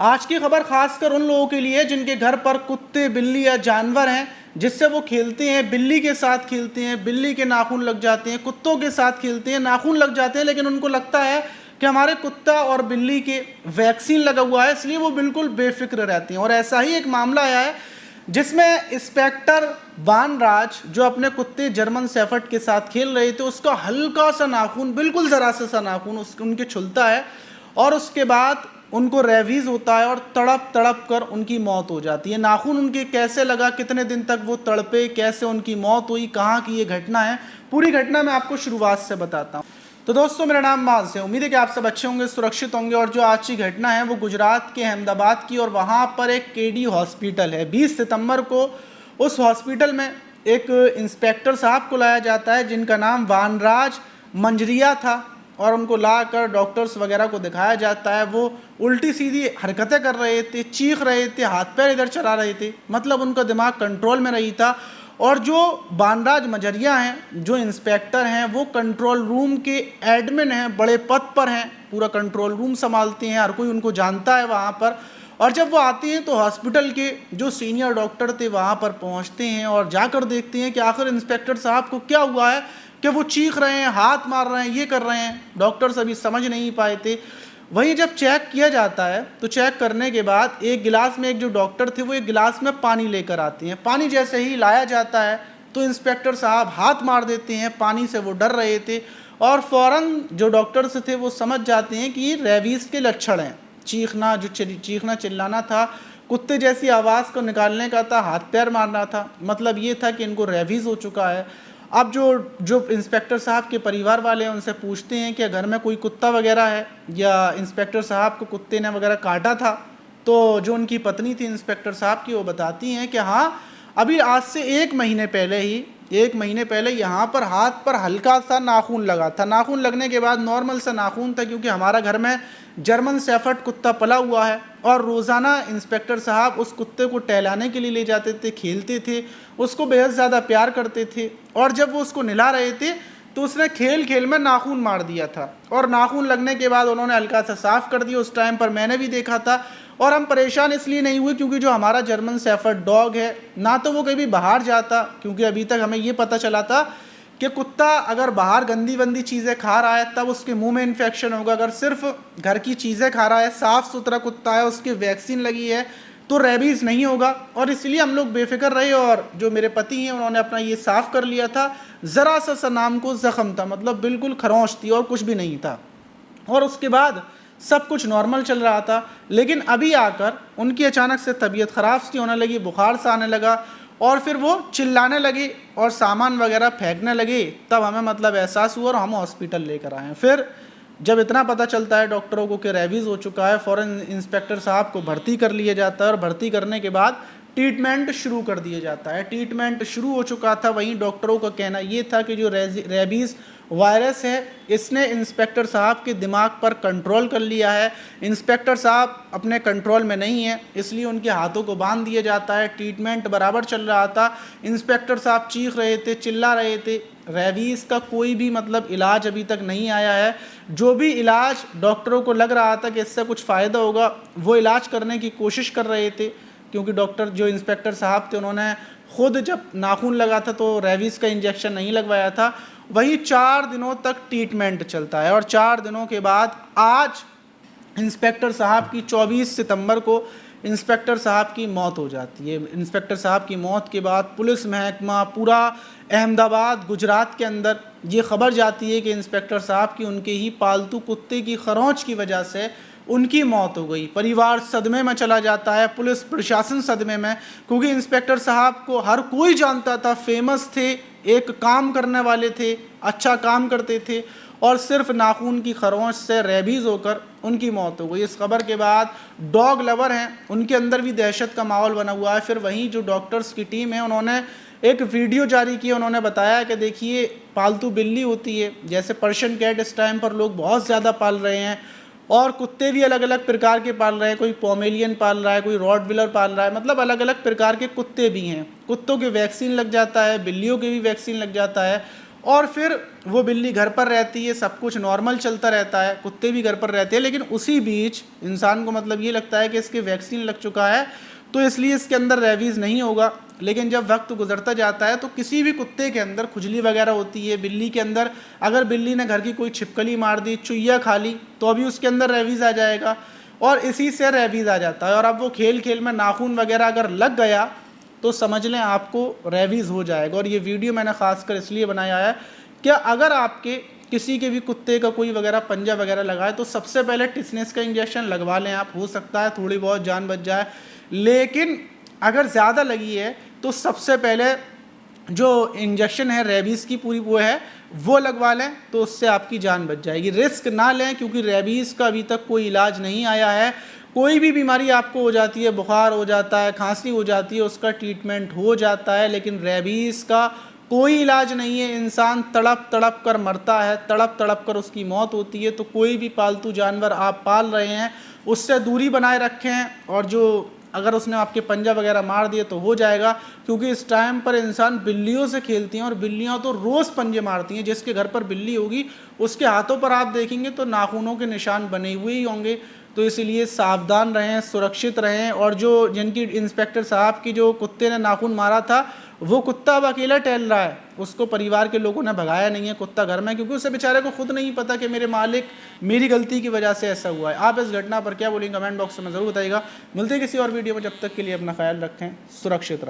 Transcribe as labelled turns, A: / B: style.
A: आज की खबर खासकर उन लोगों के लिए जिनके घर पर कुत्ते, बिल्ली या जानवर हैं, जिससे वो खेलते हैं, बिल्ली के साथ खेलते हैं, बिल्ली के नाखून लग जाते हैं, कुत्तों के साथ खेलते हैं, नाखून लग जाते हैं, लेकिन उनको लगता है कि हमारे कुत्ता और बिल्ली के वैक्सीन लगा हुआ है, इसलिए वो बिल्कुल बेफिक्र रहते हैं। और ऐसा ही एक मामला आया है जिसमें इंस्पेक्टर वानराज जो अपने कुत्ते जर्मन शेफर्ड के साथ खेल रहे थे, उसका हल्का सा नाखून, बिल्कुल ज़रा सा नाखून उनके छुलता है और उसके बाद उनको रेबीज होता है और तड़प तड़प कर उनकी मौत हो जाती है। नाखून उनके कैसे लगा, कितने दिन तक वो तड़पे, कैसे उनकी मौत हुई, कहाँ की ये घटना है, पूरी घटना मैं आपको शुरुआत से बताता हूँ। तो दोस्तों, मेरा नाम माज है। उम्मीद है कि आप सब अच्छे होंगे, सुरक्षित होंगे। और जो आज की घटना है वो गुजरात के अहमदाबाद की, और वहाँ पर एक केडी हॉस्पिटल है। 20 सितंबर को उस हॉस्पिटल में एक इंस्पेक्टर साहब को लाया जाता है जिनका नाम वानराज मंजरिया था, और उनको लाकर डॉक्टर्स वगैरह को दिखाया जाता है। वो उल्टी सीधी हरकतें कर रहे थे, चीख रहे थे, हाथ पैर इधर चला रहे थे, मतलब उनका दिमाग कंट्रोल में नहीं था। और जो वानराज मंजरिया हैं, जो इंस्पेक्टर हैं, वो कंट्रोल रूम के एडमिन हैं, बड़े पद पर हैं, पूरा कंट्रोल रूम संभालते हैं, हर कोई उनको जानता है वहाँ पर। और जब वो आते हैं तो हॉस्पिटल के जो सीनियर डॉक्टर थे वहाँ पर पहुँचते हैं और जाकर देखते हैं कि आखिर इंस्पेक्टर साहब को क्या हुआ है कि वो चीख रहे हैं, हाथ मार रहे हैं, ये कर रहे हैं। डॉक्टर्स अभी समझ नहीं पाए थे। वहीं जब चेक किया जाता है तो चेक करने के बाद एक गिलास में, एक जो डॉक्टर थे वो एक गिलास में पानी लेकर आते हैं। पानी जैसे ही लाया जाता है तो इंस्पेक्टर साहब हाथ मार देते हैं। पानी से वो डर रहे थे और फ़ौरन जो डॉक्टर्स थे वो समझ जाते हैं कि ये रेबीज़ के लक्षण हैं। चीखना, जो चीखना चिल्लाना था, कुत्ते जैसी आवाज़ को निकालने का था, हाथ पैर मारना था, मतलब ये था कि इनको रेबीज़ हो चुका है। अब जो इंस्पेक्टर साहब के परिवार वाले हैं उनसे पूछते हैं कि घर में कोई कुत्ता वगैरह है या इंस्पेक्टर साहब को कुत्ते ने वगैरह काटा था। तो जो उनकी पत्नी थी इंस्पेक्टर साहब की, वो बताती हैं कि हाँ, अभी आज से 1 महीने पहले यहाँ पर हाथ पर हल्का सा नाखून लगा था। नाखून लगने के बाद नॉर्मल सा नाखून था, क्योंकि हमारा घर में जर्मन शेफर्ड कुत्ता पला हुआ है और रोज़ाना इंस्पेक्टर साहब उस कुत्ते को टहलाने के लिए ले जाते थे, खेलते थे, उसको बेहद ज़्यादा प्यार करते थे। और जब वो उसको नहला रहे थे तो उसने खेल खेल में नाखून मार दिया था, और नाखून लगने के बाद उन्होंने हल्का सा साफ़ कर दिया। उस टाइम पर मैंने भी देखा था। और हम परेशान इसलिए नहीं हुए क्योंकि जो हमारा जर्मन शेफर्ड डॉग है, ना तो वो कभी बाहर जाता, क्योंकि अभी तक हमें ये पता चला था कि कुत्ता अगर बाहर गंदी वंदी चीज़ें खा रहा है तब उसके मुंह में इन्फेक्शन होगा। अगर सिर्फ घर की चीज़ें खा रहा है, साफ़ सुथरा कुत्ता है, उसकी वैक्सीन लगी है, तो रेबीज़ नहीं होगा। और इसलिए हम लोग बेफिक्र रहे। और जो मेरे पति हैं उन्होंने अपना ये साफ़ कर लिया था। ज़रा सा नाम को ज़ख़म था, मतलब बिल्कुल खरोंच थी और कुछ भी नहीं था। और उसके बाद सब कुछ नॉर्मल चल रहा था। लेकिन अभी आकर उनकी अचानक से तबीयत ख़राब सी होने लगी, बुखार सा आने लगा, और फिर वो चिल्लाने लगे और सामान वगैरह फेंकने लगे। तब हमें मतलब एहसास हुआ और हम हॉस्पिटल लेकर आए। फिर जब इतना पता चलता है डॉक्टरों को कि रेबीज़ हो चुका है, फ़ौरन इंस्पेक्टर साहब को भर्ती कर लिया जाता है और भर्ती करने के बाद ट्रीटमेंट शुरू कर दिया जाता है। ट्रीटमेंट शुरू हो चुका था। वहीं डॉक्टरों का कहना ये था कि जो रेबीज़ वायरस है इसने इंस्पेक्टर साहब के दिमाग पर कंट्रोल कर लिया है। इंस्पेक्टर साहब अपने कंट्रोल में नहीं है, इसलिए उनके हाथों को बांध दिया जाता है। ट्रीटमेंट बराबर चल रहा था। इंस्पेक्टर साहब चीख रहे थे, चिल्ला रहे थे। रेबीज़ का कोई भी मतलब इलाज अभी तक नहीं आया है। जो भी इलाज डॉक्टरों को लग रहा था कि इससे कुछ फ़ायदा होगा, वो इलाज करने की कोशिश कर रहे थे, क्योंकि डॉक्टर जो इंस्पेक्टर साहब थे उन्होंने खुद जब नाखून लगा था तो रेबीज़ का इंजेक्शन नहीं लगवाया था। वही 4 दिनों तक ट्रीटमेंट चलता है और 4 दिनों के बाद आज इंस्पेक्टर साहब की 24 सितंबर को इंस्पेक्टर साहब की मौत हो जाती है। इंस्पेक्टर साहब की मौत के बाद पुलिस महकमा, पूरा अहमदाबाद, गुजरात के अंदर ये खबर जाती है कि इंस्पेक्टर साहब की उनके ही पालतू कुत्ते की खरोंच की वजह से उनकी मौत हो गई। परिवार सदमे में चला जाता है, पुलिस प्रशासन सदमे में, क्योंकि इंस्पेक्टर साहब को हर कोई जानता था, फेमस थे, एक काम करने वाले थे, अच्छा काम करते थे, और सिर्फ नाखून की खरोंच से रेबीज़ होकर उनकी मौत हो गई। इस खबर के बाद डॉग लवर हैं उनके अंदर भी दहशत का माहौल बना हुआ है। फिर वहीं जो डॉक्टर्स की टीम है उन्होंने एक वीडियो जारी की। उन्होंने बताया कि देखिए, पालतू बिल्ली होती है, जैसे पर्शियन कैट इस टाइम पर लोग बहुत ज़्यादा पाल रहे हैं, और कुत्ते भी अलग अलग प्रकार के पाल रहे हैं। कोई पोमेलियन पाल रहा है, कोई रॉटविलर पाल रहा है, मतलब अलग अलग प्रकार के कुत्ते भी हैं। कुत्तों के वैक्सीन लग जाता है, बिल्लियों के भी वैक्सीन लग जाता है। और फिर वो बिल्ली घर पर रहती है, सब कुछ नॉर्मल चलता रहता है, कुत्ते भी घर पर रहते हैं, लेकिन उसी बीच इंसान को मतलब ये लगता है कि इसके वैक्सीन लग चुका है तो इसलिए इसके अंदर रेबीज़ नहीं होगा। लेकिन जब वक्त गुजरता जाता है तो किसी भी कुत्ते के अंदर खुजली वगैरह होती है, बिल्ली के अंदर अगर बिल्ली ने घर की कोई छिपकली मार दी, चुईया खा ली, तो अभी उसके अंदर रेबीज़ आ जाएगा और इसी से रेबीज़ आ जाता है। और अब वो खेल खेल में नाखून वगैरह अगर लग गया तो समझ लें आपको रेबीज़ हो जाएगा। और ये वीडियो मैंने ख़ासकर इसलिए बनाया है कि अगर आपके किसी के भी कुत्ते का कोई वगैरह पंजा वगैरह लगाए तो सबसे पहले टिटनेस का इंजेक्शन लगवा लें आप, हो सकता है थोड़ी बहुत जान बच जाए। लेकिन अगर ज़्यादा लगी है तो सबसे पहले जो इंजेक्शन है रेबीज़ की पूरी वो लगवा लें, तो उससे आपकी जान बच जाएगी। रिस्क ना लें क्योंकि रेबीज़ का अभी तक कोई इलाज नहीं आया है। कोई भी बीमारी आपको हो जाती है, बुखार हो जाता है, खांसी हो जाती है, उसका ट्रीटमेंट हो जाता है, लेकिन रेबीज़ का कोई इलाज नहीं है। इंसान तड़प तड़प कर मरता है, तड़प तड़प कर उसकी मौत होती है। तो कोई भी पालतू जानवर आप पाल रहे हैं उससे दूरी बनाए रखें। और जो अगर उसने आपके पंजा वगैरह मार दिए तो हो जाएगा, क्योंकि इस टाइम पर इंसान बिल्लियों से खेलती हैं और बिल्लियां तो रोज़ पंजे मारती हैं। जिसके घर पर बिल्ली होगी उसके हाथों पर आप देखेंगे तो नाखूनों के निशान बने हुए ही होंगे। तो इसलिए सावधान रहें, सुरक्षित रहें। और जो जिनकी इंस्पेक्टर साहब की जो कुत्ते ने नाखून मारा था वो कुत्ता अब अकेला टहल रहा है, उसको परिवार के लोगों ने भगाया नहीं है कुत्ता घर में, क्योंकि उसे बेचारे को खुद नहीं पता कि मेरे मालिक मेरी गलती की वजह से ऐसा हुआ है। आप इस घटना पर क्या बोलेंगे कमेंट बॉक्स में ज़रूर बताइएगा। मिलते हैं किसी और वीडियो में, जब तक के लिए अपना ख्याल रखें, सुरक्षित रहें।